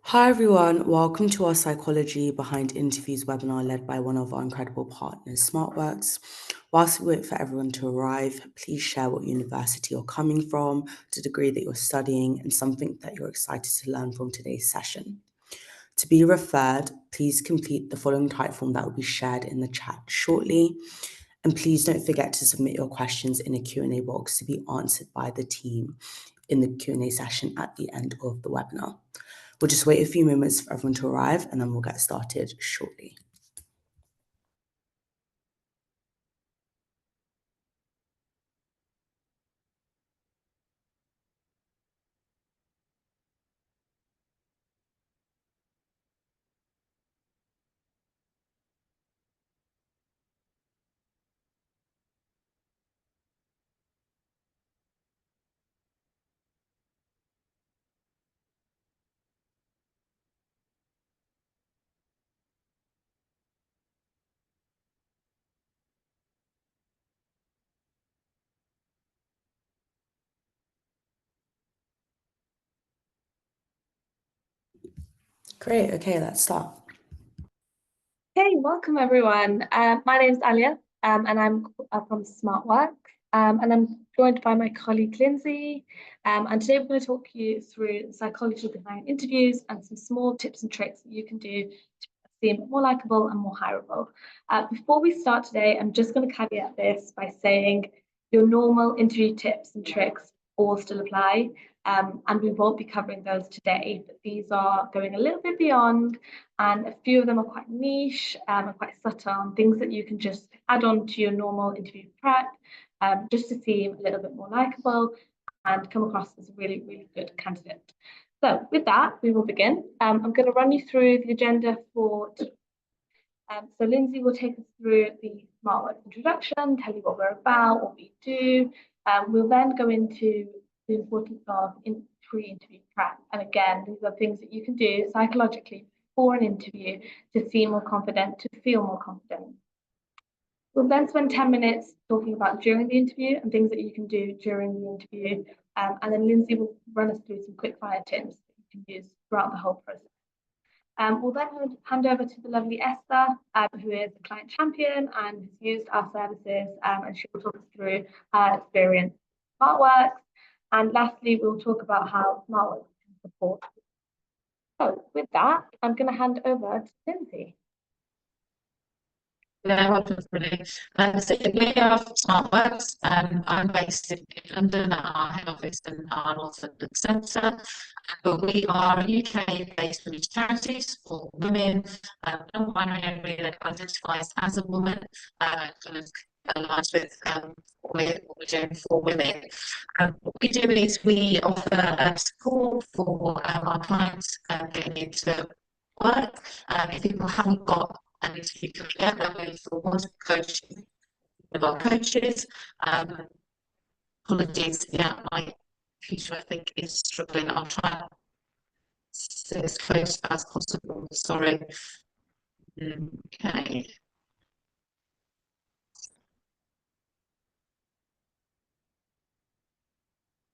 Hi everyone, welcome to our Psychology Behind Interviews webinar led by one of our incredible partners, SmartWorks. Whilst we wait for everyone to arrive, please share what university you're coming from, the degree that you're studying, and something that you're excited to learn from today's session. To be referred, please complete the following type form that will be shared in the chat shortly. And please don't forget to submit your questions in a Q&A box to be answered by the team in the Q&A session at the end of the webinar. We'll just wait a few moments for everyone to arrive and then we'll get started shortly. Great, okay, let's start. Hey, welcome everyone. My name is Alia and I'm from SmartWorks and I'm joined by my colleague Lindsay and today we're going to talk you through the psychology behind interviews and some small tips and tricks that you can do to seem more likable and more hireable. Before we start today, I'm just going to caveat this by saying your normal interview tips and tricks all still apply. And we won't be covering those today, but these are going a little bit beyond, and a few of them are quite niche and quite subtle, things that you can just add on to your normal interview prep just to seem a little bit more likable and come across as a really, really good candidate. So with that, we will begin. I'm going to run you through the agenda for today. So Lindsay will take us through the SmartWorks introduction, tell you what we're about, what we do. We'll then go into the importance of pre-interview prep. And again, these are things that you can do psychologically before an interview to seem more confident, to feel more confident. We'll then spend 10 minutes talking about during the interview and things that you can do during the interview. And then Lindsay will run us through some quick fire tips that you can use throughout the whole process. We'll then hand over to the lovely Esther, who is a client champion and has used our services, and she will talk us through her experience with SmartWorks. And lastly, we'll talk about how SmartWorks can support. So with that, I'm going to hand over to Lindsay. Yeah, welcome everybody. So we are SmartWorks. I'm based in London at our head office in our North London Centre. But we are a UK-based women's charity for women, non-binary only that identifies as a woman, kind of aligns with what we're doing for women. What we do is we offer support for our clients getting into work. If people haven't got an interview coming up, then we for one coaching with our coaches. Apologies, yeah, my computer I think is struggling. I'll try and stay as close as possible. Sorry. Okay.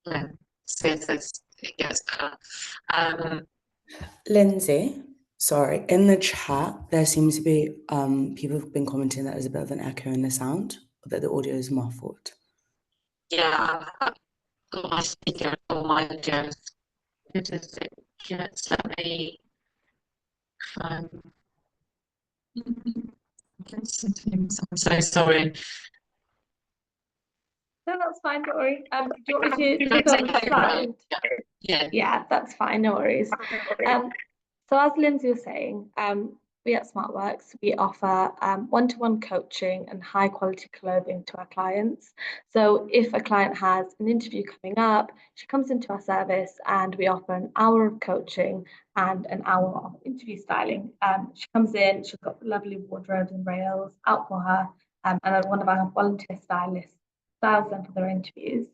Let's see if it gets better. Lindsay, sorry, in the chat, there seems to be people have been commenting that there's a bit of an echo in the sound, that the audio is muffled. Yeah, I've got my speaker or my audio. Let me I'm so sorry. No, that's fine, don't worry. Do you want me to take over the slide? Yeah, that's fine, no worries. So as Lindsay was saying, we at SmartWorks, we offer one-to-one coaching and high quality clothing to our clients. So if a client has an interview coming up, she comes into our service and we offer an hour of coaching and an hour of interview styling. She comes in, she's got lovely wardrobes and rails out for her, and one of our volunteer stylists styles them for their interviews.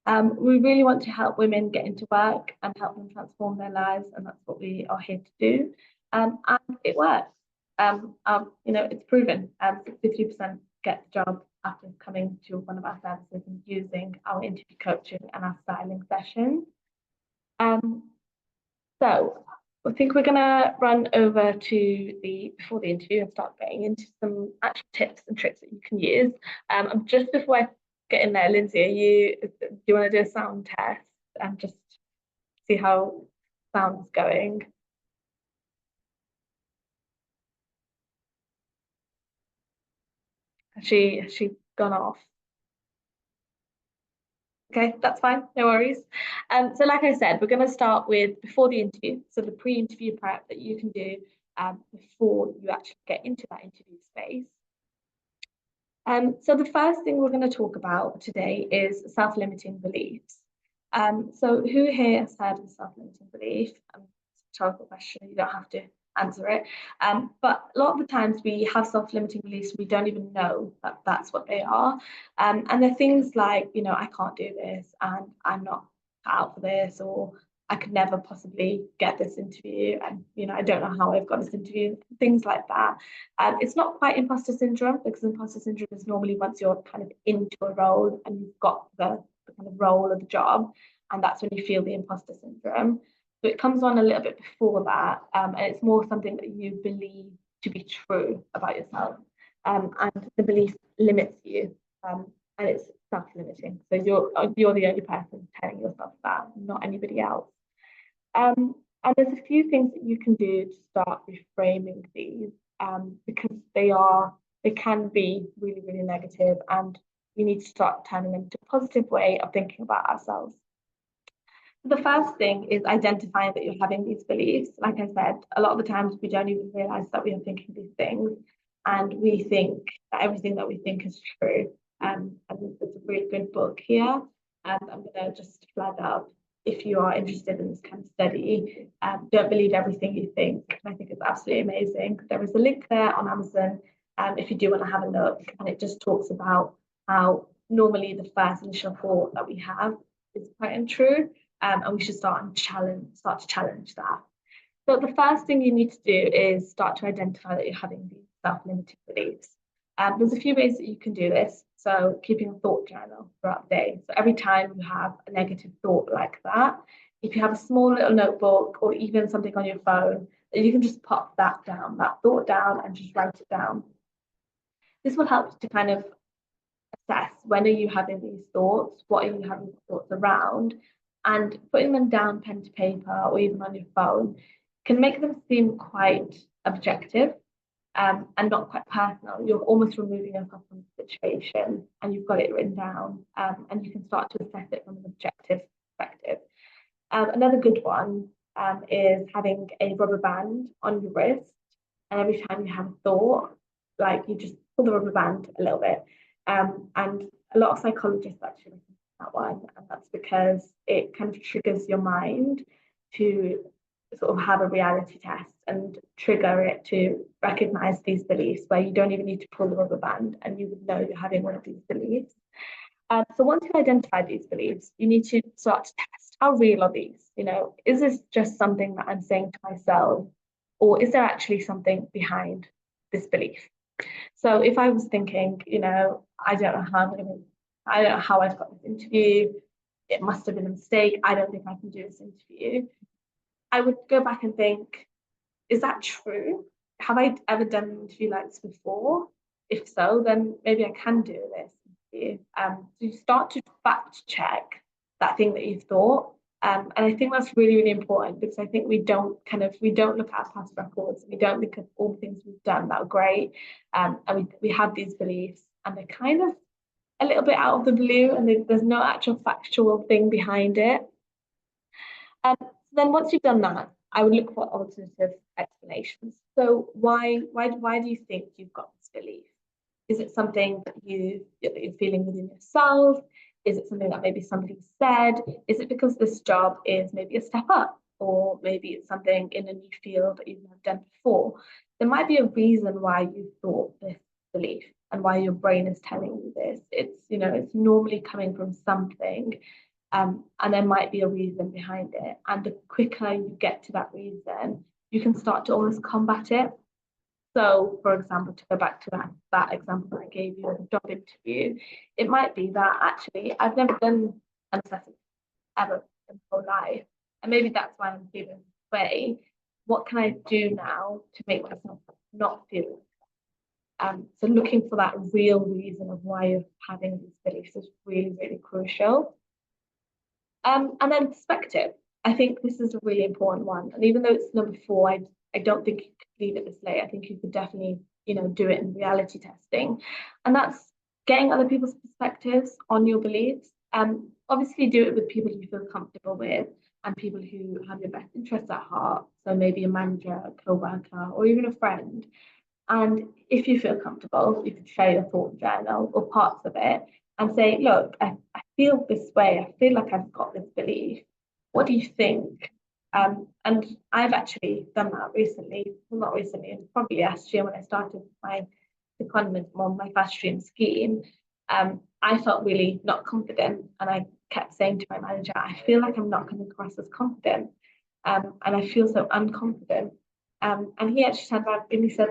We really want to help women get into work and help them transform their lives, and that's what we are here to do. And it works. It's proven. 50% get the job after coming to one of our services and using our interview coaching and our styling sessions. So I think we're gonna run over to before the interview and start getting into some actual tips and tricks that you can use. Just before I get in there, Lindsay, do you want to do a sound test and just see how sound is going? Has she gone off? Okay, that's fine, no worries. So like I said, we're going to start with before the interview, so the pre-interview prep that you can do before you actually get into that interview space. So the first thing we're going to talk about today is self-limiting beliefs. So who here has heard of self-limiting belief? It's a rhetorical question, you don't have to answer it. But a lot of the times we have self-limiting beliefs, we don't even know that that's what they are. And they're things like, you know, I can't do this, and I'm not cut out for this, or I could never possibly get this interview, and you know, I don't know how I've got this interview, things like that. It's not quite imposter syndrome, because imposter syndrome is normally once you're kind of into a role and you've got the kind of role of the job, and that's when you feel the imposter syndrome. So it comes on a little bit before that, and it's more something that you believe to be true about yourself, and the belief limits you, and it's self-limiting. So you're the only person telling yourself that, not anybody else. And there's a few things that you can do to start reframing these, because they can be really, really negative, and we need to start turning them to a positive way of thinking about ourselves. The first thing is identifying that you're having these beliefs. Like I said, a lot of the times we don't even realize that we are thinking these things, and we think that everything that we think is true. And there's a really good book here, and I'm going to just flag up if you are interested in this kind of study. Don't believe everything you think. I think it's absolutely amazing. There is a link there on Amazon, if you do want to have a look, and it just talks about how normally the first initial thought that we have is quite untrue. And we should start to challenge that. So the first thing you need to do is start to identify that you're having these self-limiting beliefs. There's a few ways that you can do this. So keeping a thought journal throughout the day. So every time you have a negative thought like that, if you have a small little notebook or even something on your phone, you can just pop that thought down, and just write it down. This will help to kind of assess, when are you having these thoughts, what are you having thoughts around, and putting them down pen to paper or even on your phone can make them seem quite objective, and not quite personal. You're almost removing yourself from the situation, and you've got it written down, and you can start to assess it from an objective perspective. Another good one is having a rubber band on your wrist, and every time you have a thought, like, you just pull the rubber band a little bit. And a lot of psychologists actually recommend that one, and that's because it kind of triggers your mind to sort of have a reality test and trigger it to recognize these beliefs, where you don't even need to pull the rubber band and you would know you're having one of these beliefs. So once you identify these beliefs, you need to start to test, how real are these? You know, is this just something that I'm saying to myself, or is there actually something behind this belief? So if I was thinking, you know, I don't know how I've got this interview, it must have been a mistake, I don't think I can do this interview, I would go back and think, is that true? Have I ever done an interview like this before? If so, then maybe I can do this interview. So you start to fact check that thing that you've thought. And I think that's really, really important, because I think we don't look at our past records. We don't look at all the things we've done that are great. And we have these beliefs, and they're kind of a little bit out of the blue, and there's no actual factual thing behind it. Then once you've done that, I would look for alternative explanations. So why do you think you've got this belief? Is it something that you're feeling within yourself? Is it something that maybe somebody said? Is it because this job is maybe a step up, or maybe it's something in a new field that you've never done before? There might be a reason why you thought this belief and why your brain is telling you this. It's normally coming from something. And there might be a reason behind it. And the quicker you get to that reason, you can start to almost combat it. So, for example, to go back to that example that I gave you of a job interview, it might be that actually I've never done an assessment ever in my whole life. And maybe that's why I'm feeling this way. what can I do now to make myself not feel? So looking for that real reason of why you're having these beliefs is really, really crucial. And then perspective. I think this is a really important one. And even though it's number 4, I don't think you could leave it this late. I think you could definitely, do it in reality testing. And that's getting other people's perspectives on your beliefs. Obviously do it with people you feel comfortable with and people who have your best interests at heart. So maybe a manager, a co-worker, or even a friend. And if you feel comfortable, you could share your thought journal or parts of it and say, look, I feel this way. I feel like I've got this belief. What do you think? And I've actually done that recently. Well, not recently, and probably last year when I started my secondment on my fast stream scheme. I felt really not confident. And I kept saying to my manager, I feel like I'm not coming across as confident. And I feel so unconfident. And he actually turned around and he said,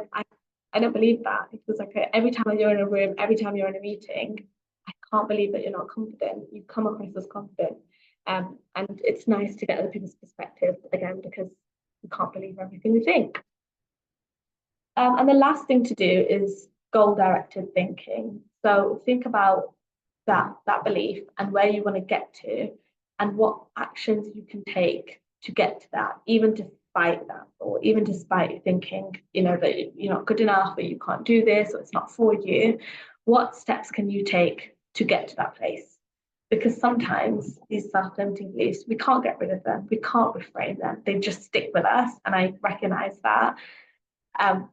I don't believe that. It was like every time you're in a room, every time you're in a meeting, I can't believe that you're not confident. You come across as confident. And it's nice to get other people's perspective again, because we can't believe everything we think. And the last thing to do is goal-directed thinking. So think about that belief and where you want to get to and what actions you can take to get to that, even despite that, or even despite thinking, that you're not good enough, or you can't do this, or it's not for you. What steps can you take to get to that place? Because sometimes these self-limiting beliefs, we can't get rid of them. We can't reframe them. They just stick with us. And I recognize that.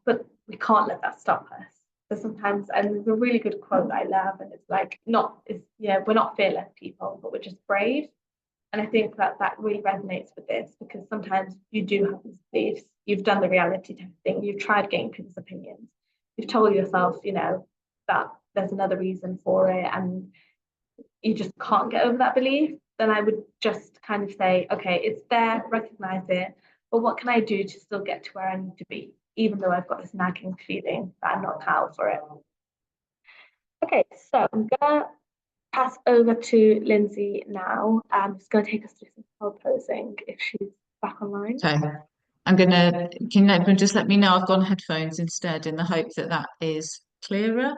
But we can't let that stop us. So sometimes, and there's a really good quote that I love, and it's like, we're not fearless people, but we're just brave. And I think that really resonates with this, because sometimes you do have these beliefs. You've done the reality testing. You've tried getting people's opinions. You've told yourself, that there's another reason for it, and you just can't get over that belief. Then I would just kind of say, okay, it's there, recognize it, but what can I do to still get to where I need to be, even though I've got this nagging feeling that I'm not cut out for it. Okay, so I'm gonna pass over to Lindsay now. She's gonna take us through some pole posing if she's back online. Okay. Can everyone just let me know I've gone headphones instead, in the hope that is clearer.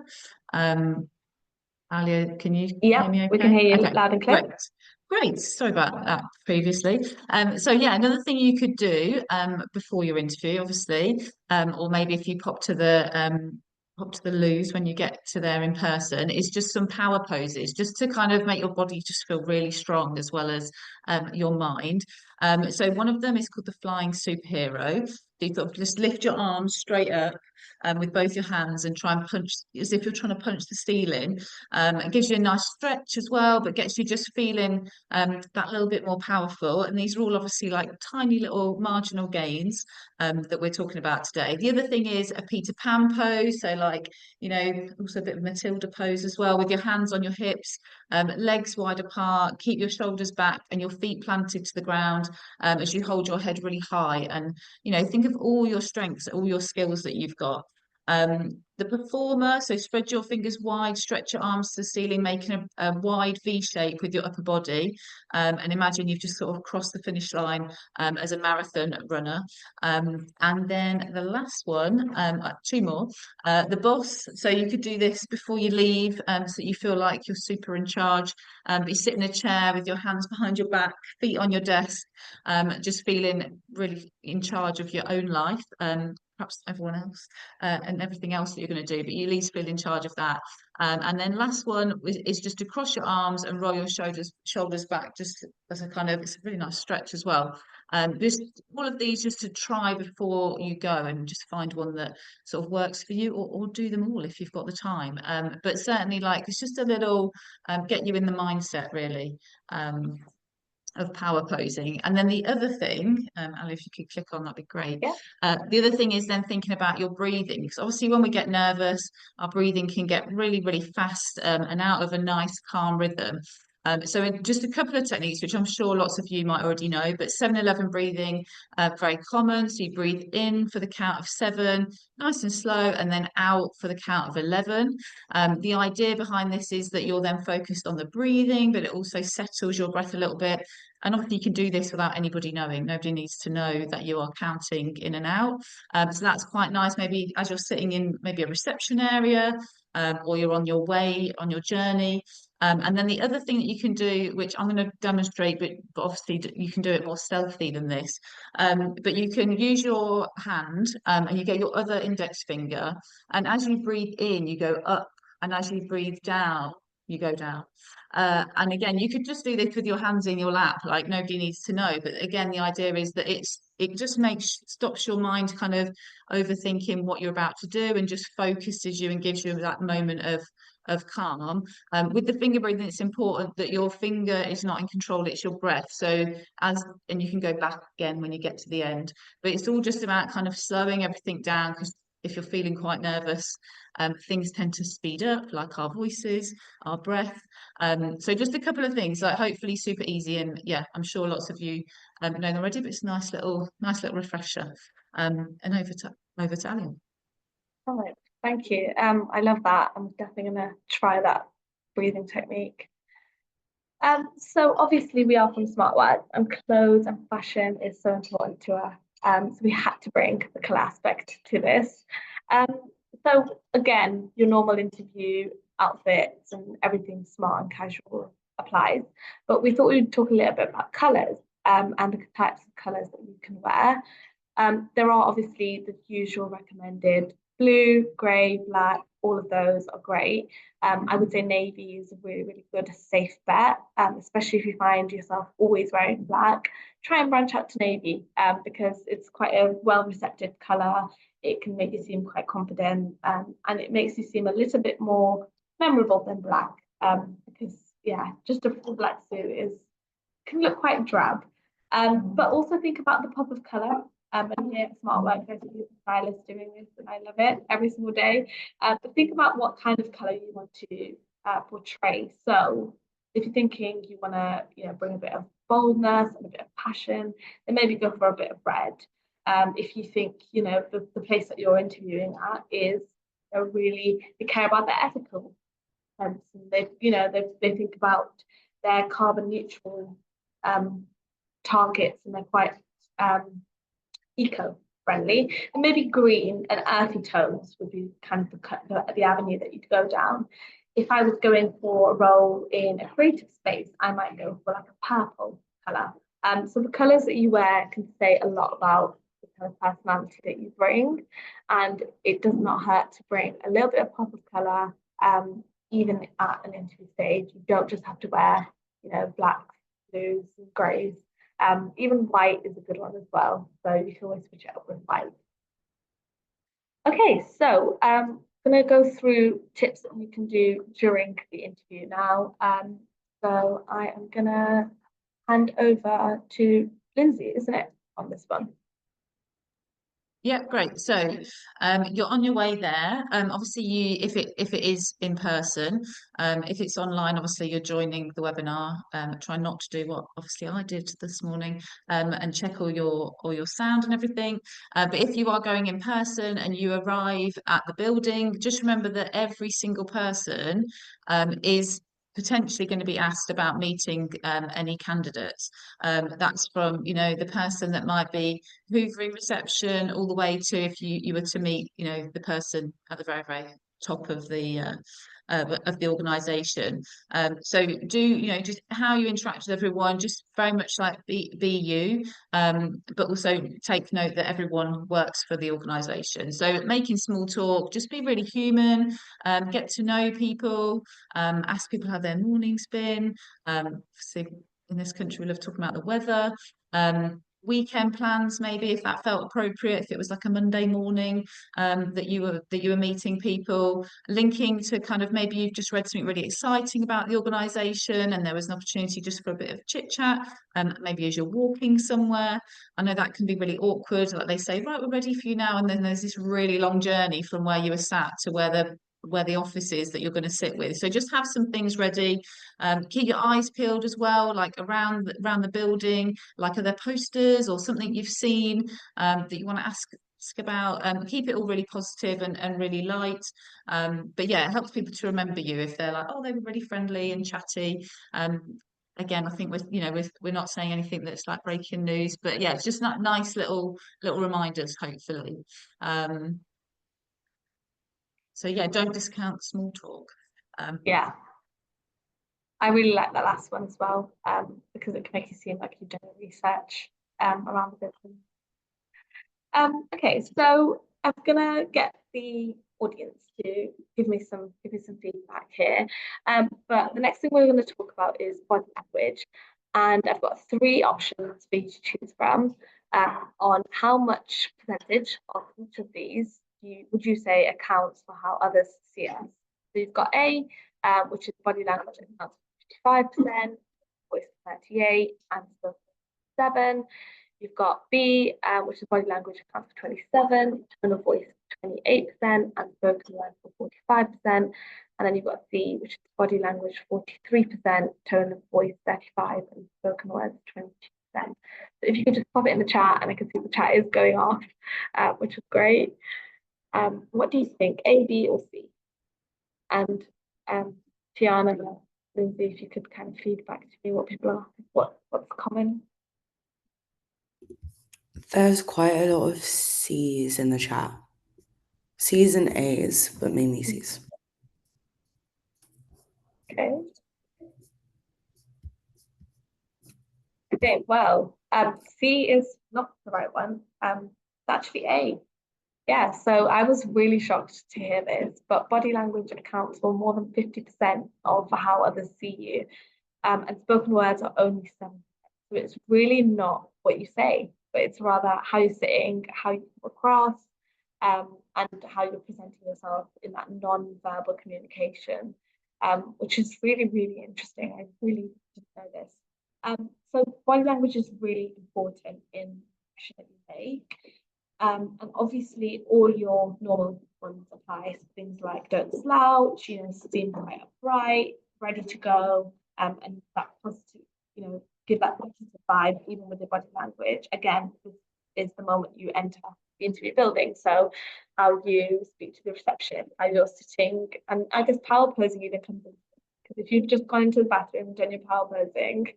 Alia, can you hear me okay? We can hear you okay, loud and clear. Great. Sorry about that previously. So yeah, another thing you could do before your interview, obviously, or maybe if you pop to the loos when you get to there in person, is just some power poses, just to kind of make your body just feel really strong, as well as your mind. So one of them is called the flying superhero. You sort of just lift your arms straight up with both your hands and try and punch as if you're trying to punch the ceiling. It gives you a nice stretch as well, but gets you just feeling that little bit more powerful. And these are all obviously like tiny little marginal gains that we're talking about today. The other thing is a Peter Pan pose. So like, also a bit of Matilda pose as well, with your hands on your hips, legs wide apart, keep your shoulders back and your feet planted to the ground as you hold your head really high. And, think of all your strengths, all your skills that you've got. The performer, so spread your fingers wide, stretch your arms to the ceiling, making a wide V shape with your upper body, and imagine you've just sort of crossed the finish line as a marathon runner. And then the last one, 2 more, the boss. So you could do this before you leave, so that you feel like you're super in charge. You sit in a chair with your hands behind your back, feet on your desk, just feeling really in charge of your own life. Perhaps everyone else and everything else that you're going to do, but you at least feel in charge of that. And then last one is just to cross your arms and roll your shoulders back, just as a kind of, it's a really nice stretch as well. Just all of these just to try before you go, and just find one that sort of works for you, or do them all if you've got the time. But certainly, like, it's just a little get you in the mindset, really. Of power posing. And then the other thing, Ali, if you could click on, that'd be great. Yeah. The other thing is then thinking about your breathing, because obviously when we get nervous, our breathing can get really, really fast and out of a nice calm rhythm. So just a couple of techniques, which I'm sure lots of you might already know, but 7-11 breathing, very common. So you breathe in for the count of 7, nice and slow, and then out for the count of 11. The idea behind this is that you're then focused on the breathing, but it also settles your breath a little bit. And often you can do this without anybody knowing. Nobody needs to know that you are counting in and out. So that's quite nice. Maybe as you're sitting in maybe a reception area, or you're on your way, on your journey. And then the other thing that you can do, which I'm going to demonstrate, but obviously you can do it more stealthy than this, but you can use your hand and you get your other index finger, and as you breathe in, you go up, and as you breathe down, you go down. And again, you could just do this with your hands in your lap, like nobody needs to know. But again, the idea is that it just stops your mind kind of overthinking what you're about to do and just focuses you and gives you that moment of calm. With the finger breathing, it's important that your finger is not in control, it's your breath. And you can go back again when you get to the end. But it's all just about kind of slowing everything down, because if you're feeling quite nervous, things tend to speed up, like our voices, our breath. So just a couple of things, like hopefully super easy, and yeah, I'm sure lots of you know them already, but it's a nice little refresher. And over to Alia. All right, thank you. I love that. I'm definitely gonna try that breathing technique. So obviously we are from SmartWorks, and clothes and fashion is so important to us. So we had to bring the colour aspect to this. So again, your normal interview outfits and everything smart and casual applies, but we thought we'd talk a little bit about colours, and the types of colours that you can wear. There are obviously the usual recommended: blue, grey, black, all of those are great. I would say navy is a really, really good safe bet, especially if you find yourself always wearing black. Try and branch out to navy, because it's quite a well-recepted colour. It can make you seem quite confident, and it makes you seem a little bit more memorable than black, because yeah, just a full black suit can look quite drab. But also think about the pop of colour. And here at SmartWorks, there's a stylist doing this, and I love it every single day. But think about what kind of colour you want to portray. So if you're thinking you want to, bring a bit of boldness and a bit of passion, then maybe go for a bit of red. If you think, the place that you're interviewing at is they care about their ethical sense, and they think about their carbon neutral targets, and they're quite eco-friendly, and maybe green and earthy tones would be kind of the avenue that you'd go down. If I was going for a role in a creative space, I might go for like a purple colour. So the colours that you wear can say a lot about the kind of personality that you bring, and it does not hurt to bring a little bit of pop of colour, even at an interview stage. You don't just have to wear, blacks, blues, and greys. Even white is a good one as well, so you can always switch it up with white. Okay, so I'm going to go through tips that you can do during the interview now. So I am going to hand over to Lindsay, isn't it, on this one? Yeah, great. So you're on your way there. Obviously, if it is in person, if it's online, obviously you're joining the webinar. Try not to do what obviously I did this morning, and check all your sound and everything. But if you are going in person and you arrive at the building, just remember that every single person is potentially going to be asked about meeting any candidates. That's from, the person that might be hoovering reception all the way to if you were to meet, the person at the very, very top of the organisation. So do, just how you interact with everyone, just very much like be you, but also take note that everyone works for the organisation. So making small talk, just be really human, get to know people, ask people how their morning's been. See, in this country, we love talking about the weather. Weekend plans, maybe, if that felt appropriate, if it was like a Monday morning, that you were meeting people, linking to kind of maybe you've just read something really exciting about the organisation and there was an opportunity just for a bit of chit chat, maybe as you're walking somewhere. I know that can be really awkward, like they say, right, we're ready for you now, and then there's this really long journey from where you were sat to where the where the office is that you're going to sit with. So just have some things ready. Keep your eyes peeled as well, like around the building. Like, are there posters or something you've seen that you want to ask about? Keep it all really positive and really light. But yeah, it helps people to remember you if they're like, oh, they were really friendly and chatty. Again, I think we're not saying anything that's like breaking news, but yeah, it's just not nice little reminders, hopefully. So yeah, don't discount small talk. Yeah, I really like that last one as well, because it can make you seem like you've done research around the business. Okay, so I'm gonna get the audience to give me some feedback here. But the next thing we're going to talk about is body language, and I've got 3 options for you to choose from on how much percentage of each of these would you say accounts for how others see us. So you've got A, which is body language accounts for 55%, voice 38, and so 7. You've got B, which is body language accounts for 27, tone of voice 28%, and spoken word for 45%. And then you've got C, which is body language 43%, tone of voice 35%, and spoken words 20%. So if you could just pop it in the chat, and I can see the chat is going off, which is great. What do you think, A, B, or C? And Tiana, Lindsay, if you could kind of feedback to me what people are, what's common. There's quite a lot of C's in the chat. C's and A's, but mainly C's. Okay. Okay, well, C is not the right one. It's actually A. Yeah, so I was really shocked to hear this, but body language accounts for more than 50% of how others see you. And spoken words are only 7%. So it's really not what you say, but it's rather how you're sitting, how you come across, and how you're presenting yourself in that non-verbal communication, which is really, really interesting. I really didn't know this. So body language is really important in the impression that you make. And obviously all your normal ones apply. So things like don't slouch, seem quite upright, ready to go, and that positive, give that positive vibe even with your body language. Again, this is the moment you enter the interview building. So how you speak to the reception, how you're sitting, and I guess power posing even comes in. Because if you've just gone into the bathroom and done your power posing,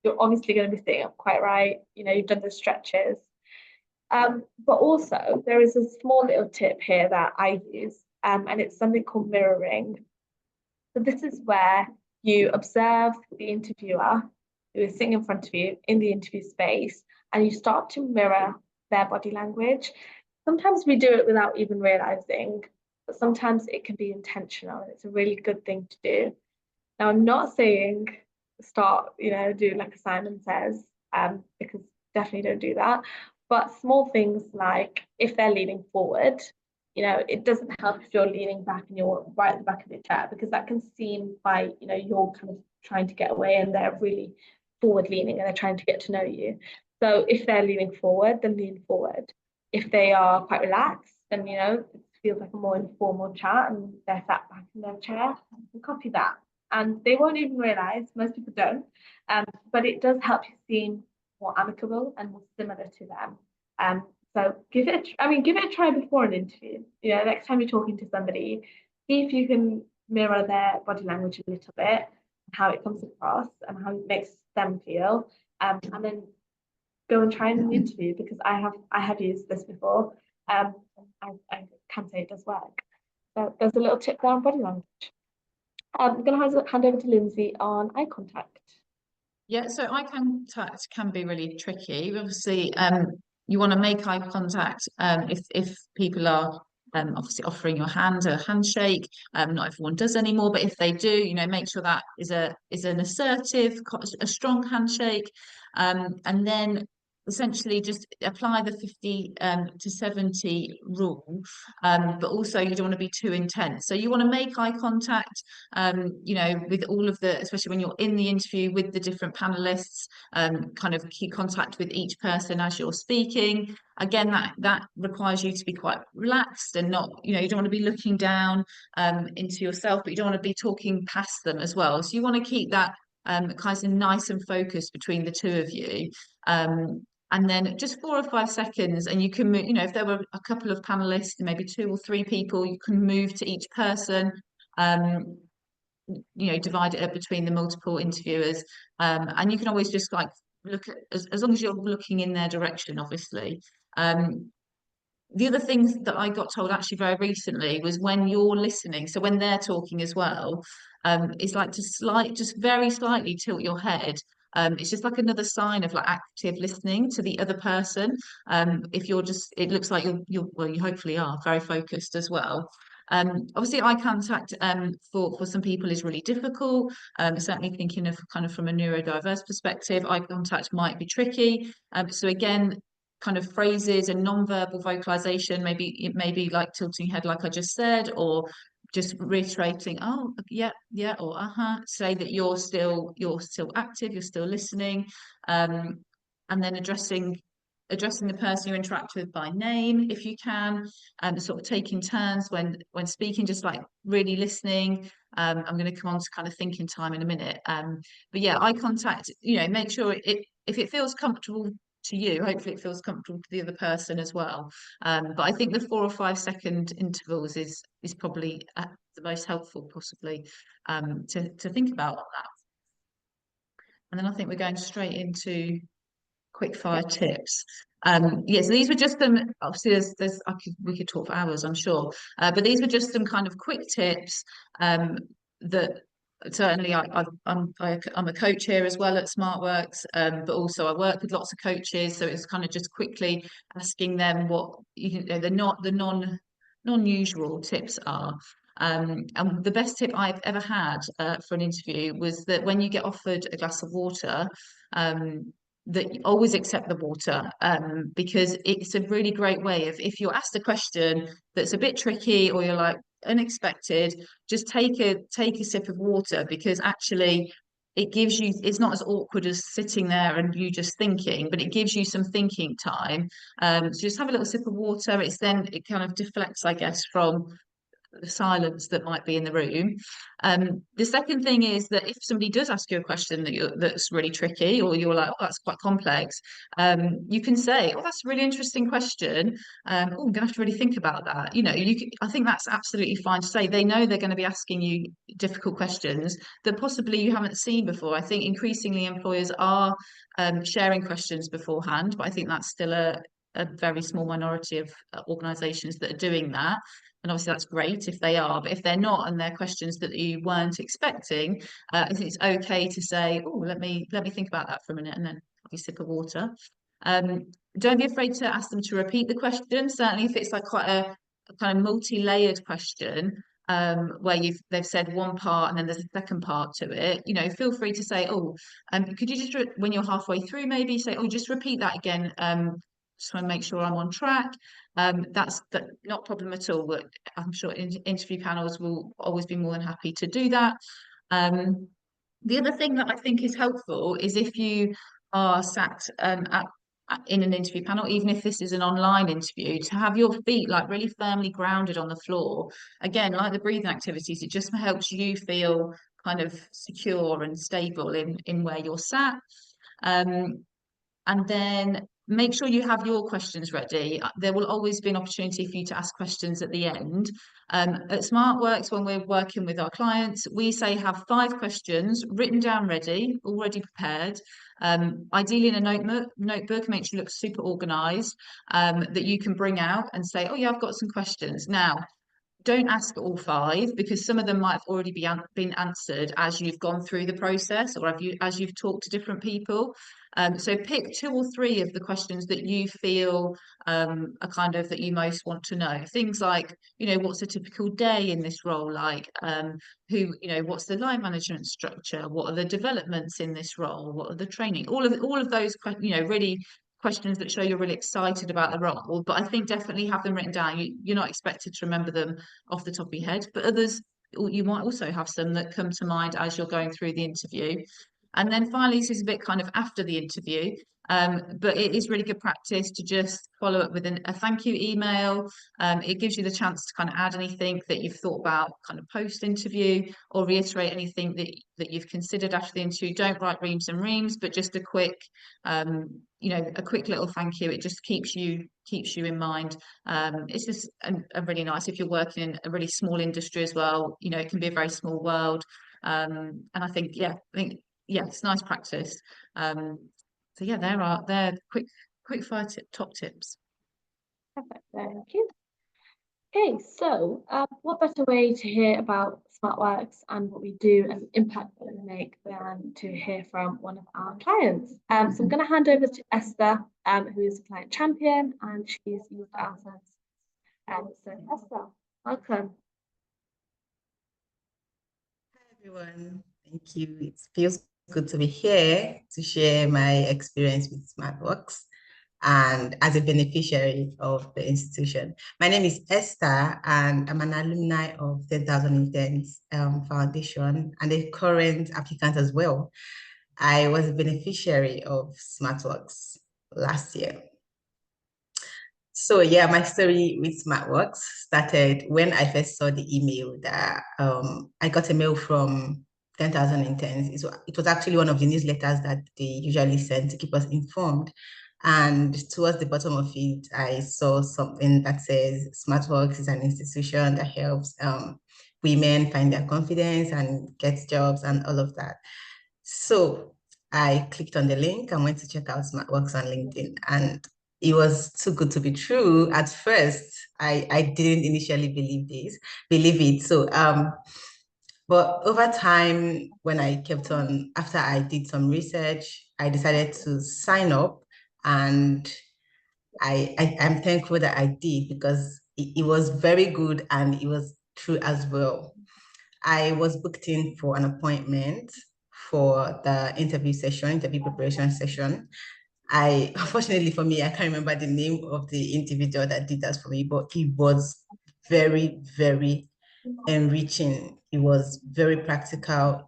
you're obviously going to be sitting up quite right. You've done the stretches. But also there is a small little tip here that I use, and it's something called mirroring. So this is where you observe the interviewer who is sitting in front of you in the interview space, and you start to mirror their body language. Sometimes we do it without even realizing, but sometimes it can be intentional, and it's a really good thing to do. Now, I'm not saying start, do like Simon says, because definitely don't do that. But small things like if they're leaning forward, it doesn't help if you're leaning back and you're right at the back of the chair, because that can seem like, you're kind of trying to get away and they're really forward leaning and they're trying to get to know you. So if they're leaning forward, then lean forward. If they are quite relaxed, then, it feels like a more informal chat and they're sat back in their chair, and copy that. And they won't even realize, most people don't, but it does help you seem more amicable and more similar to them. So give it a try before an interview. Next time you're talking to somebody, see if you can mirror their body language a little bit, how it comes across and how it makes them feel, and then go and try an interview, because I have used this before. I can say it does work. So there's a little tip there on body language. I'm going to hand over to Lindsay on eye contact. Yeah, so eye contact can be really tricky. Obviously, you want to make eye contact if people are obviously offering your hand a handshake. Not everyone does anymore, but if they do, make sure that is an assertive, a strong handshake. And then essentially just apply the 50 to 70 rule, but also you don't want to be too intense. So you want to make eye contact, you know, with all of the, especially when you're in the interview with the different panelists, kind of keep contact with each person as you're speaking. Again, that requires you to be quite relaxed and not, you know, you don't want to be looking down into yourself, but you don't want to be talking past them as well. So you want to keep that kind of nice and focused between the two of you. And then just 4 or 5 seconds, and you can move, you know, if there were a couple of panelists, maybe 2 or 3 people, you can move to each person, you know, divide it up between the multiple interviewers. And you can always just like look at, as long as you're looking in their direction, obviously. The other things that I got told actually very recently was when you're listening, so when they're talking as well, it's like to just very slightly tilt your head. It's just like another sign of like active listening to the other person. If you're just, it looks like well, you hopefully are very focused as well. Obviously, eye contact for some people is really difficult. Certainly thinking of kind of from a neurodiverse perspective, eye contact might be tricky. So again, kind of phrases and non-verbal vocalization, maybe it may be like tilting your head like I just said, or just reiterating, oh yeah, or say that you're still active, you're still listening, and then addressing the person you interact with by name if you can, and sort of taking turns when speaking, just like really listening. I'm going to come on to kind of thinking time in a minute, but yeah, eye contact, you know, make sure if it feels comfortable to you, hopefully it feels comfortable to the other person as well. But I think the 4 or 5 second intervals is probably the most helpful possibly to think about on that. And then I think we're going straight into quick fire tips. Yes, these were just some, obviously we could talk for hours, I'm sure, but these were just some kind of quick tips that certainly I'm a coach here as well at SmartWorks, but also I work with lots of coaches, so it's kind of just quickly asking them what the non-usual tips are. And the best tip I've ever had for an interview was that when you get offered a glass of water, that you always accept the water, because it's a really great way of, if you're asked a question that's a bit tricky or you're like unexpected, just take a sip of water, because actually it gives you, it's not as awkward as sitting there and you just thinking, but it gives you some thinking time. So just have a little sip of water. It kind of deflects, I guess, from the silence that might be in the room. The second thing is that if somebody does ask you a question that's really tricky, or you're like, oh, that's quite complex, you can say, oh, that's a really interesting question. Oh, I'm gonna have to really think about that. You know, I think that's absolutely fine to say. They know they're going to be asking you difficult questions that possibly you haven't seen before. I think increasingly employers are sharing questions beforehand, but I think that's still a very small minority of organisations that are doing that. And obviously that's great if they are, but if they're not and they're questions that you weren't expecting, I think it's okay to say, oh, let me think about that for a minute, and then have a sip of water. Don't be afraid to ask them to repeat the question, certainly if it's like quite a kind of multi-layered question, where they've said one part and then there's a second part to it. You know, feel free to say, oh, could you just when you're halfway through, maybe say, oh, just repeat that again. Just want to make sure I'm on track. That's not a problem at all. But I'm sure interview panels will always be more than happy to do that. The other thing that I think is helpful is if you are sat in an interview panel, even if this is an online interview, to have your feet like really firmly grounded on the floor. Again, like the breathing activities, it just helps you feel kind of secure and stable in where you're sat. And then make sure you have your questions ready. There will always be an opportunity for you to ask questions at the end. At SmartWorks, when we're working with our clients, we say have 5 questions written down ready, already prepared. Ideally in a notebook, makes you look super organized, that you can bring out and say, oh yeah, I've got some questions. Now, don't ask all 5, because some of them might have already been answered as you've gone through the process, or as you've talked to different people. So pick 2 or 3 of the questions that you feel are kind of that you most want to know. Things like, you know, what's a typical day in this role like? What's the line management structure? What are the developments in this role? What are the training? All of those, you know, really questions that show you're really excited about the role, but I think definitely have them written down. You're not expected to remember them off the top of your head, but others, you might also have some that come to mind as you're going through the interview. And then finally, this is a bit kind of after the interview, but it is really good practice to just follow up with a thank you email. It gives you the chance to kind of add anything that you've thought about kind of post interview, or reiterate anything that you've considered after the interview. Don't write reams and reams, but just a quick, a quick little thank you. It just keeps you in mind. It's just a really nice, if you're working in a really small industry as well, it can be a very small world. And I think, it's nice practice. So yeah, they're quick fire top tips. Perfect, thank you. Okay, so what better way to hear about SmartWorks and what we do and the impact that we make than to hear from one of our clients. So I'm going to hand over to Esther, who is a client champion, and she's used our services. So Esther, welcome. Hi everyone, thank you. It feels good to be here to share my experience with SmartWorks and as a beneficiary of the institution. My name is Esther, and I'm an alumni of 10,000 Interns Foundation and a current applicant as well. I was a beneficiary of SmartWorks last year. So yeah, my story with SmartWorks started when I first saw the email that I got a mail from 10,000 Interns. It was actually one of the newsletters that they usually send to keep us informed. And towards the bottom of it, I saw something that says SmartWorks is an institution that helps women find their confidence and get jobs and all of that. So I clicked on the link and went to check out SmartWorks on LinkedIn, and it was too good to be true. At first, I didn't initially believe it. So but over time, when I kept on, after I did some research, I decided to sign up, and I'm thankful that I did, because it was very good and it was true as well. I was booked in for an appointment for the interview preparation session. Unfortunately for me, I can't remember the name of the individual that did that for me, but it was very, very enriching. It was very practical.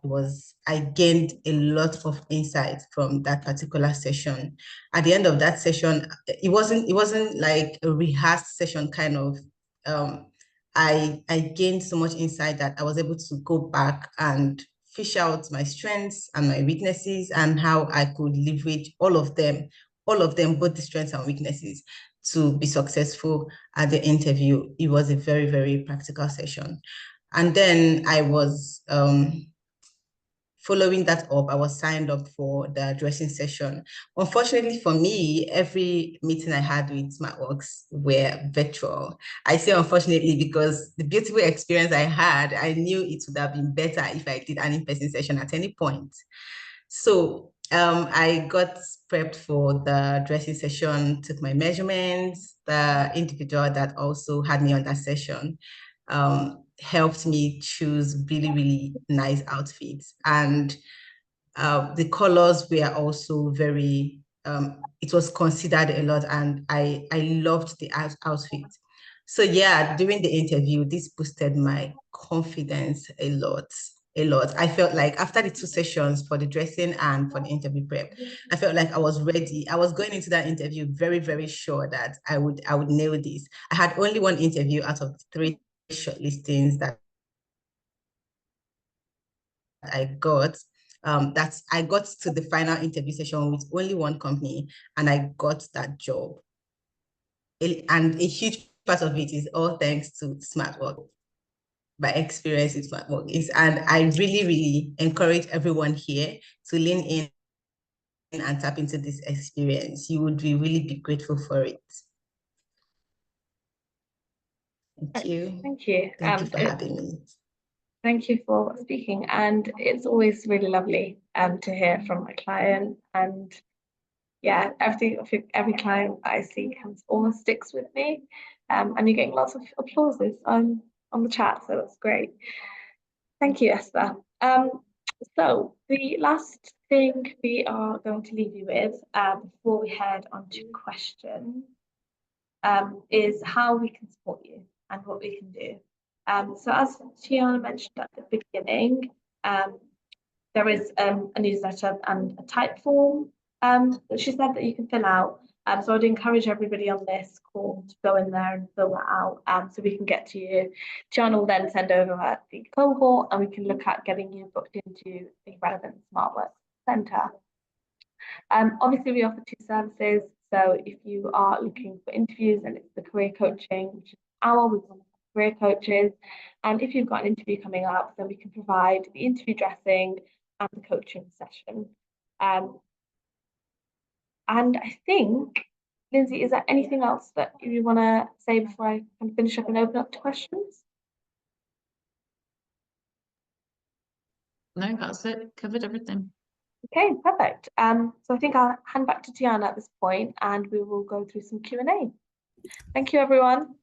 I gained a lot of insight from that particular session. At the end of that session, it wasn't like a rehearsed session kind of. I gained so much insight that I was able to go back and fish out my strengths and my weaknesses and how I could leverage all of them, both the strengths and weaknesses, to be successful at the interview. It was a very, very practical session. And then I was following that up, I was signed up for the dressing session. Unfortunately for me, every meeting I had with SmartWorks were virtual. I say unfortunately because the beautiful experience I had, I knew it would have been better if I did an in-person session at any point. So I got prepped for the dressing session, took my measurements. The individual that also had me on that session helped me choose really, really nice outfits. And the colors were also very, it was considered a lot, and I loved the outfit. So yeah, during the interview, this boosted my confidence a lot. I felt like after the 2 sessions for the dressing and for the interview prep, I felt like I was ready. I was going into that interview very, very sure that I would nail this. I had only 1 interview out of 3 shortlistings that I got. I got to the final interview session with only 1 company, and I got that job. And a huge part of it is all thanks to SmartWorks. My experience with SmartWorks and I really, really encourage everyone here to lean in and tap into this experience. You would really be grateful for it. Thank you. Thank you. Thank you for having me. Thank you for speaking, and it's always really lovely to hear from a client. And yeah, every client I see almost sticks with me, and you're getting lots of applauses on the chat, so that's great. Thank you, Esther. So the last thing we are going to leave you with before we head on to questions is how we can support you and what we can do. So as Tiana mentioned at the beginning, there is a newsletter and a type form that she said that you can fill out. So I'd encourage everybody on this call to go in there and fill that out so we can get to you. Tiana will then send over the cohort and we can look at getting you booked into the relevant SmartWorks Centre. Obviously, we offer 2 services. So if you are looking for interviews and it's the career coaching, which is our with one of our career coaches, and if you've got an interview coming up, then we can provide the interview dressing and the coaching session. And I think, Lindsay, is there anything else that you want to say before I kind of finish up and open up to questions? No, that's it. Covered everything. Okay, perfect. So I think I'll hand back to Tiana at this point and we will go through some Q&A. Thank you, everyone.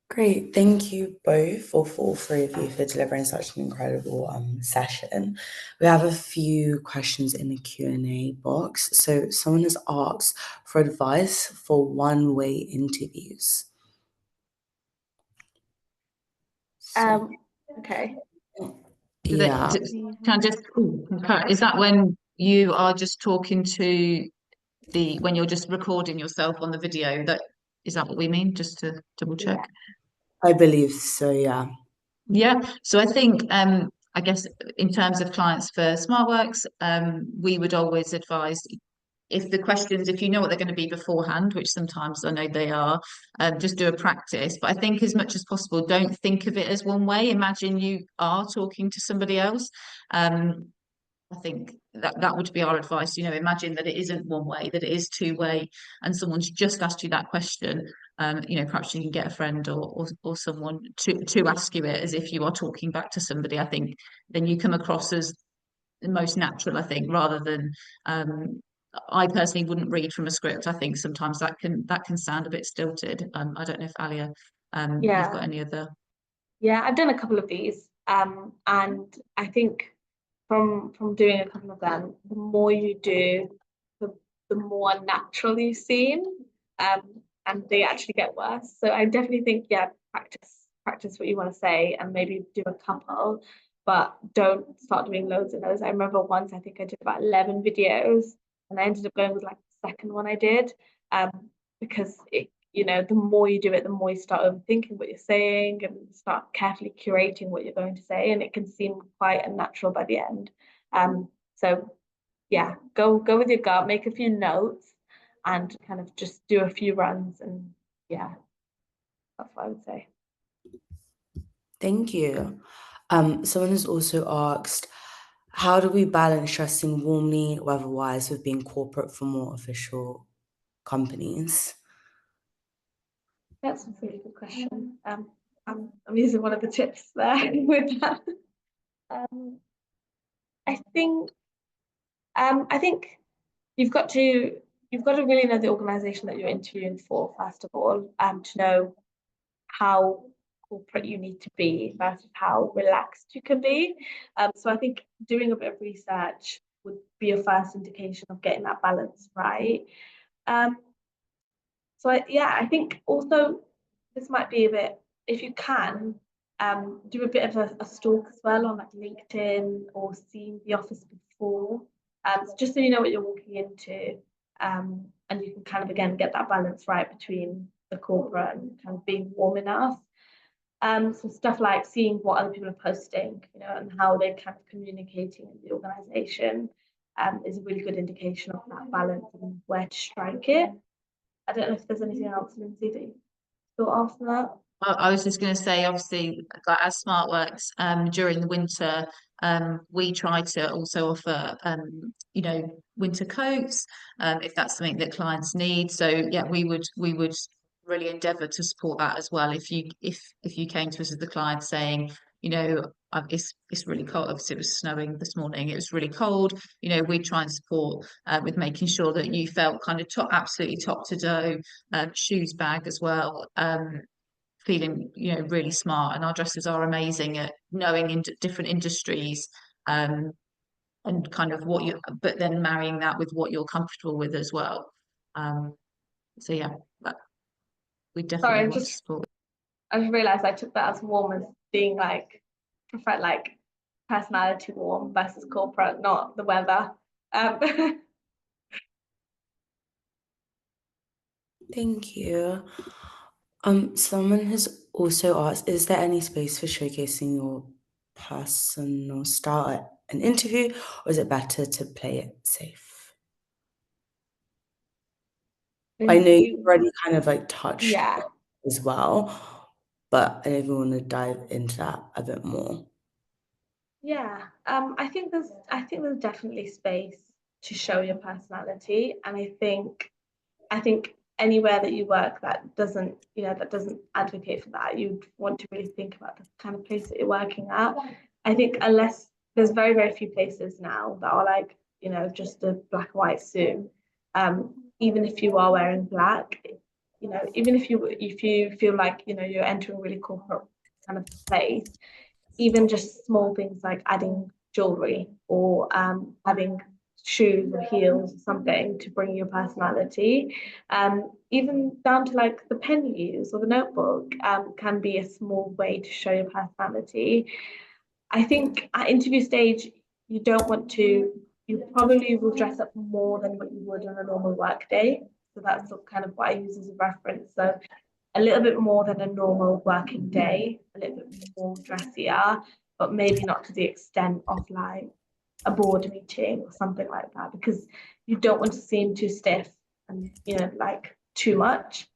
Great. Thank you both, or for all 3 of you, for delivering such an incredible session. We have a few questions in the Q&A box. So someone has asked for advice for one-way interviews. Okay. Yeah. Can I just, is that when you are just talking to when you're just recording yourself on the video? Is that what we mean? Just to double check. I believe so, yeah. Yeah. So I think, I guess in terms of clients for SmartWorks, we would always advise if you know what they're going to be beforehand, which sometimes I know they are, just do a practice. But I think as much as possible, don't think of it as one way. Imagine you are talking to somebody else. I think that would be our advice. Imagine that it isn't one way, that it is 2-way, and someone's just asked you that question. Perhaps you can get a friend or someone to ask you it as if you are talking back to somebody. I think then you come across as the most natural, I think, rather than I personally wouldn't read from a script. I think sometimes that can sound a bit stilted. I don't know if Alia, you've got any other. Yeah, I've done a couple of these, and I think from doing a couple of them, the more you do, the more natural you seem, and they actually get worse. So I definitely think, yeah, practice what you want to say, and maybe do a couple, but don't start doing loads of those. I remember once I think I did about 11 videos, and I ended up going with like the second one I did, because the more you do it, the more you start overthinking what you're saying and start carefully curating what you're going to say, and it can seem quite unnatural by the end. So yeah, go with your gut, make a few notes, and kind of just do a few runs, and yeah, that's what I would say. Thank you. Someone has also asked, how do we balance dressing warmly, weather-wise, with being corporate for more official companies? That's a really good question. I'm using one of the tips there with that. I think you've got to really know the organization that you're interviewing for, first of all, to know how corporate you need to be versus how relaxed you can be. So I think doing a bit of research would be a first indication of getting that balance right. So I think also this might be a bit, if you can, do a bit of a stalk as well on like LinkedIn or seeing the office before, so just so you know what you're walking into, and you can kind of again get that balance right between the corporate and kind of being warm enough. So stuff like seeing what other people are posting, and how they're kind of communicating in the organization, is a really good indication of that balance and where to strike it. I don't know if there's anything else, Lindsay, that you thought after that. I was just going to say, obviously, like as SmartWorks, during the winter, we try to also offer, winter coats, if that's something that clients need. So yeah, we would really endeavour to support that as well. If you came to us as the client saying, it's really cold. Obviously, it was snowing this morning. It was really cold. We try and support with making sure that you felt kind of absolutely top to toe, shoes, bag as well. Feeling really smart, and our dressers are amazing at knowing in different industries and kind of what you, but then marrying that with what you're comfortable with as well. So yeah, but we definitely want to support. I just realised I took that as warm as being like, prefer like personality warm versus corporate, not the weather. Thank you. Someone has also asked, is there any space for showcasing your personal style at an interview, or is it better to play it safe? I know you've already kind of like touched on it as well, but I don't even want to dive into that a bit more. Yeah, I think there's definitely space to show your personality, and I think anywhere that you work that doesn't advocate for that, you'd want to really think about the kind of place that you're working at. I think unless there's very, very few places now that are like, just a black and white suit. Even if you are wearing black, even if you feel like, you're entering a really corporate kind of place, even just small things like adding jewelry or having shoes or heels or something to bring your personality, even down to like the pen you use or the notebook, can be a small way to show your personality. I think at interview stage, you probably will dress up more than what you would on a normal work day. So that's kind of what I use as a reference. So a little bit more than a normal working day, a little bit more dressier, but maybe not to the extent of like a board meeting or something like that, because you don't want to seem too stiff and like too much.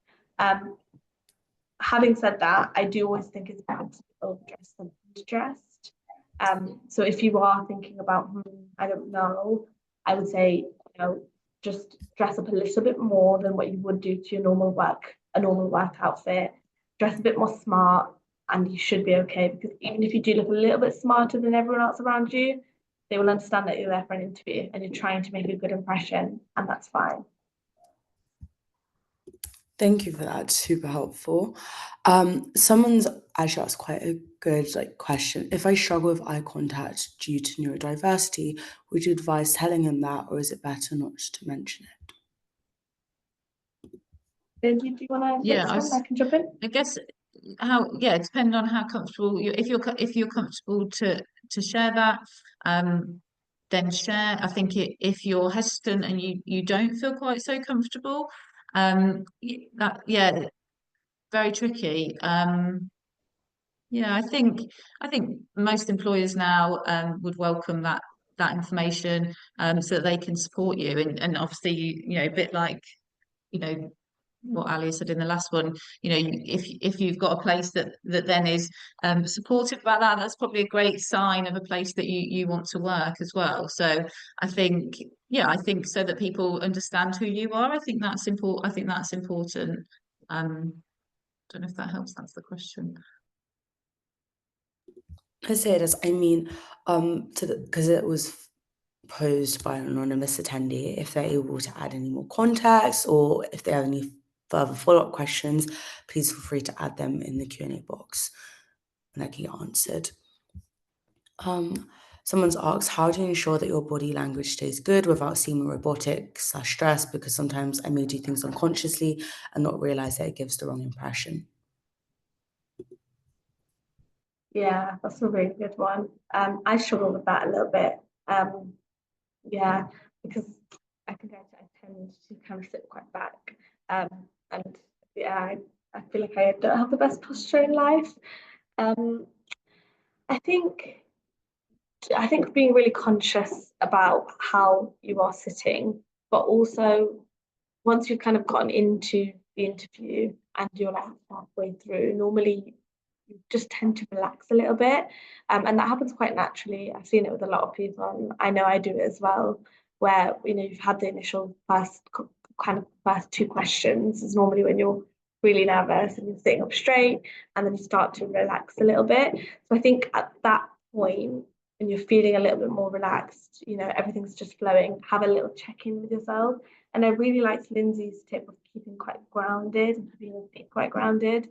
Having said that, I do always think it's better to be overdressed than underdressed. So if you are thinking about, I don't know, I would say, just dress up a little bit more than what you would do to a normal work outfit. Dress a bit more smart, and you should be okay, because even if you do look a little bit smarter than everyone else around you, they will understand that you're there for an interview and you're trying to make a good impression, and that's fine. Thank you for that. Super helpful. Someone's actually asked quite a good question. If I struggle with eye contact due to neurodiversity, would you advise telling him that, or is it better not to mention it? Lindsay, do you want to I can jump in? I guess it depends on how comfortable if you're comfortable to share that, then share. I think if you're hesitant and you don't feel quite so comfortable, very tricky. I think most employers now would welcome that information, so that they can support you, and obviously a bit like what Ali said in the last one, if you've got a place that then is supportive about that, that's probably a great sign of a place that you want to work as well. So I think so that people understand who you are. I think that's important. Don't know if that helps answer the question. I say it as, I mean, because it was posed by an anonymous attendee, if they're able to add any more context or if they have any further follow-up questions, please feel free to add them in the Q&A box and that can get answered. Someone's asked, how do you ensure that your body language stays good without seeming robotic/stressed? Because sometimes I may do things unconsciously and not realize that it gives the wrong impression. Yeah, that's a really good one. I struggle with that a little bit. Because I think I tend to kind of sit quite back. And I feel like I don't have the best posture in life. I think being really conscious about how you are sitting, but also once you've kind of gotten into the interview and you're like halfway through, normally you just tend to relax a little bit. And that happens quite naturally. I've seen it with a lot of people, and I know I do it as well, where you've had the initial first two questions is normally when you're really nervous and you're sitting up straight, and then you start to relax a little bit. So I think at that point, when you're feeling a little bit more relaxed, everything's just flowing, have a little check-in with yourself. And I really liked Lindsay's tip of keeping quite grounded and having your feet quite grounded,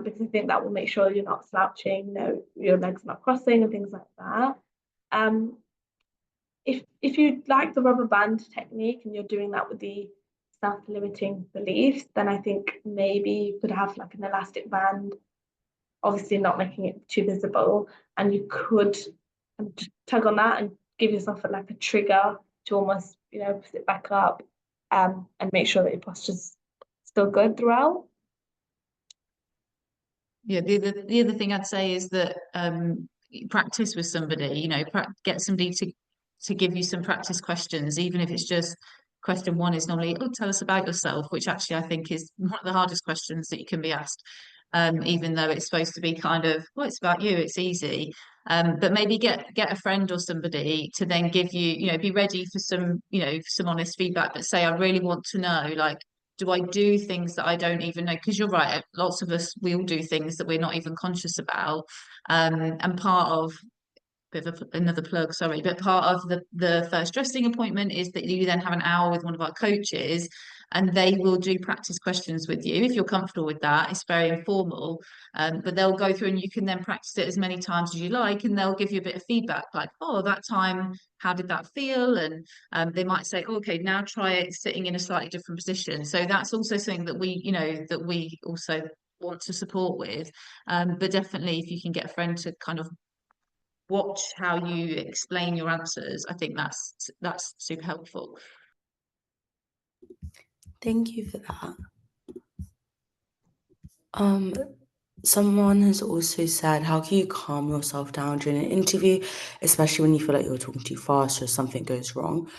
because I think that will make sure you're not slouching, your legs not crossing and things like that. if you like the rubber band technique and you're doing that with the self-limiting beliefs, then I think maybe you could have like an elastic band, obviously not making it too visible, and you could tug on that and give yourself like a trigger to almost, sit back up, and make sure that your posture's still good throughout. Yeah, the other thing I'd say is that practice with somebody, get somebody to give you some practice questions, even if it's just question one is normally, oh, tell us about yourself, which actually I think is one of the hardest questions that you can be asked. Even though it's supposed to be kind of, well, it's about you, it's easy. But maybe get a friend or somebody to then give you, be ready for some honest feedback, but say, I really want to know, like, do I do things that I don't even know? Because you're right, lots of us, we all do things that we're not even conscious about. And part of another plug, sorry, but part of the first dressing appointment is that you then have an hour with one of our coaches, and they will do practice questions with you if you're comfortable with that. It's very informal, but they'll go through and you can then practice it as many times as you like, and they'll give you a bit of feedback, like, oh, that time, how did that feel? And they might say, oh, okay, now try it sitting in a slightly different position. So that's also something that we also want to support with. But definitely, if you can get a friend to kind of watch how you explain your answers, I think that's super helpful. Thank you for that. Someone has also said, how can you calm yourself down during an interview, especially when you feel like you're talking too fast or something goes wrong?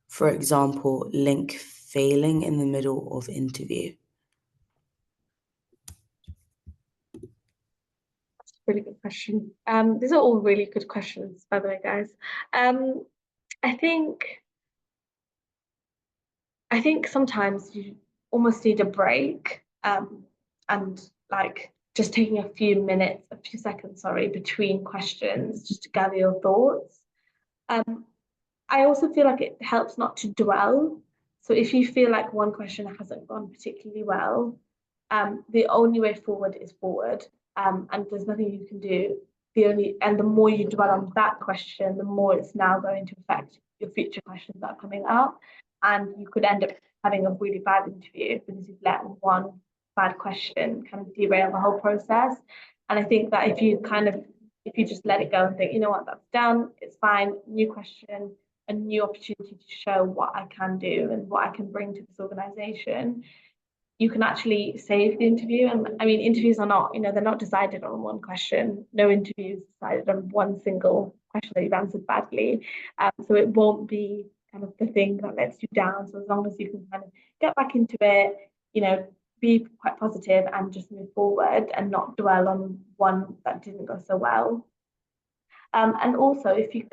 For example, link failing in the middle of interview. Really good question. These are all really good questions, by the way, guys. I think sometimes you almost need a break, and like just taking a few seconds, sorry, between questions just to gather your thoughts. I also feel like it helps not to dwell. So if you feel like one question hasn't gone particularly well, the only way forward is forward, and there's nothing you can do. The more you dwell on that question, the more it's now going to affect your future questions that are coming up, and you could end up having a really bad interview because you've let one bad question kind of derail the whole process. And I think that if you just let it go and think, you know what, that's done, it's fine, new question, a new opportunity to show what I can do and what I can bring to this organization, you can actually save the interview. And I mean, interviews are not, they're not decided on one question. No interview is decided on one single question that you've answered badly. So it won't be kind of the thing that lets you down. So as long as you can kind of get back into it, be quite positive and just move forward and not dwell on one that didn't go so well. And also, if you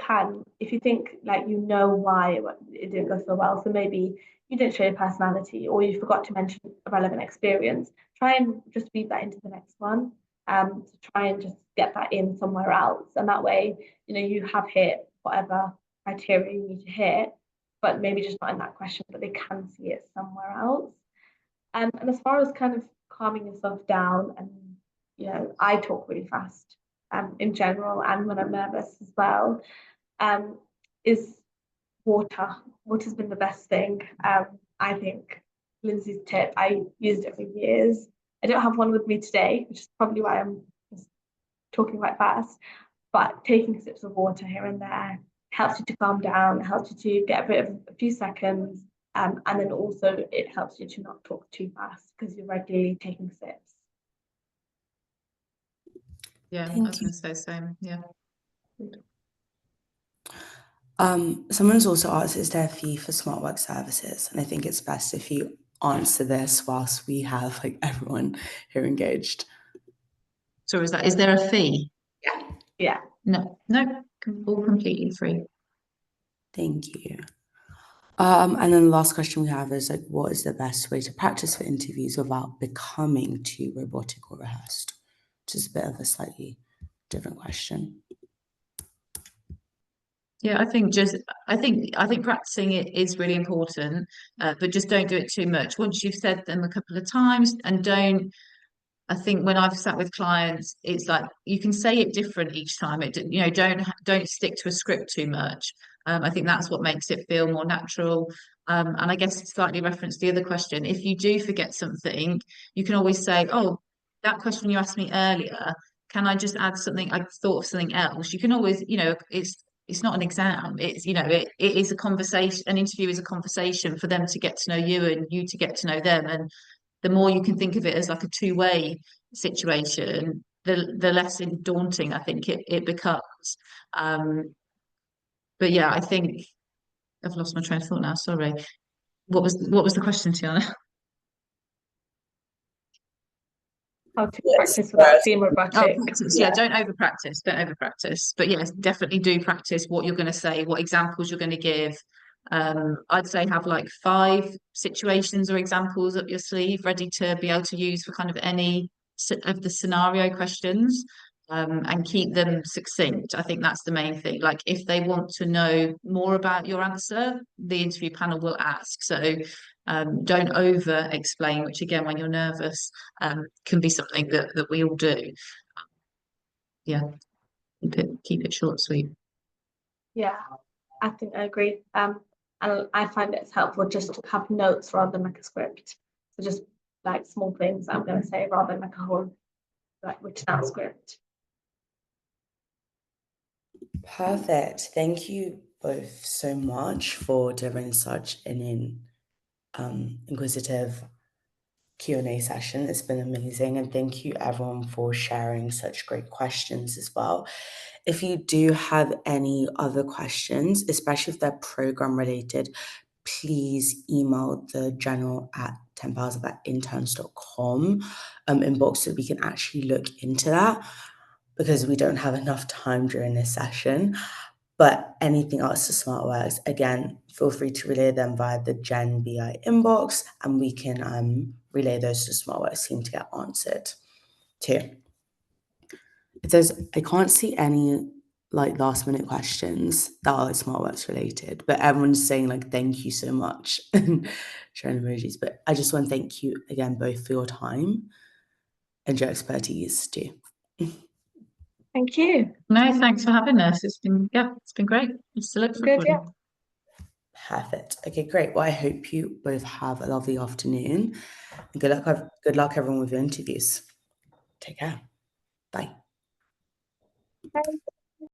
think like why it didn't go so well, so maybe you didn't show your personality or you forgot to mention a relevant experience, try and just weave that into the next one. To try and just get that in somewhere else. And that way, you have hit whatever criteria you need to hit, but maybe just not in that question, but they can see it somewhere else. And as far as kind of calming yourself down, and I talk really fast in general, and when I'm nervous as well, is water. Water's been the best thing. I think Lindsay's tip, I used it for years. I don't have one with me today, which is probably why I'm just talking quite fast, but taking sips of water here and there helps you to calm down, helps you to get a few seconds, and then also it helps you to not talk too fast because you're regularly taking sips. Yeah, I was going to say the same. Yeah. Someone's also asked, is there a fee for SmartWork services? And I think it's best if you answer this whilst we have like everyone here engaged. So is there a fee? Yeah. No, all completely free. Thank you. And then the last question we have is like, what is the best way to practice for interviews without becoming too robotic or rehearsed? Which is a bit of a slightly different question. Yeah, I think practicing it is really important, but just don't do it too much. Once you've said them a couple of times, and I think when I've sat with clients, it's like you can say it different each time. Don't stick to a script too much. I think that's what makes it feel more natural. And I guess to slightly reference the other question, if you do forget something, you can always say, oh, that question you asked me earlier, can I just add something? I thought of something else. You can always, it's not an exam. It's, it is a conversation. An interview is a conversation for them to get to know you and you to get to know them. And the more you can think of it as like a two-way situation, the less daunting I think it becomes. But yeah, I think I've lost my train of thought now. Sorry. What was the question, Tiana? How to practice without being robotic. Practice. Yeah, don't over practice. Don't over practice. But yes, definitely do practice what you're going to say, what examples you're going to give. I'd say have like 5 situations or examples up your sleeve ready to be able to use for kind of any of the scenario questions. And keep them succinct. I think that's the main thing. Like if they want to know more about your answer, the interview panel will ask. So don't over explain, which again, when you're nervous, can be something that we all do. Yeah, keep it short, sweet. Yeah, I think I agree. And I find it's helpful just to have notes rather than like a script. So just like small things I'm going to say rather than like a whole like written out script. Perfect. Thank you both so much for delivering such an inquisitive Q&A session. It's been amazing, and thank you everyone for sharing such great questions as well. If you do have any other questions, especially if they're program related, please email the general@10,000interns.com inbox so we can actually look into that, because we don't have enough time during this session. But anything else to SmartWorks, again, feel free to relay them via the Gen BI inbox, and we can relay those to SmartWorks team to get answered too. I can't see any like last minute questions that are SmartWorks related, but everyone's saying like thank you so much and showing emojis. But I just want to thank you again both for your time and your expertise too. Thank you. No, thanks for having us. It's been great. It's to look Good, yeah. Perfect. Okay, great. Well, I hope you both have a lovely afternoon. And good luck everyone with your interviews. Take care. Bye. Bye.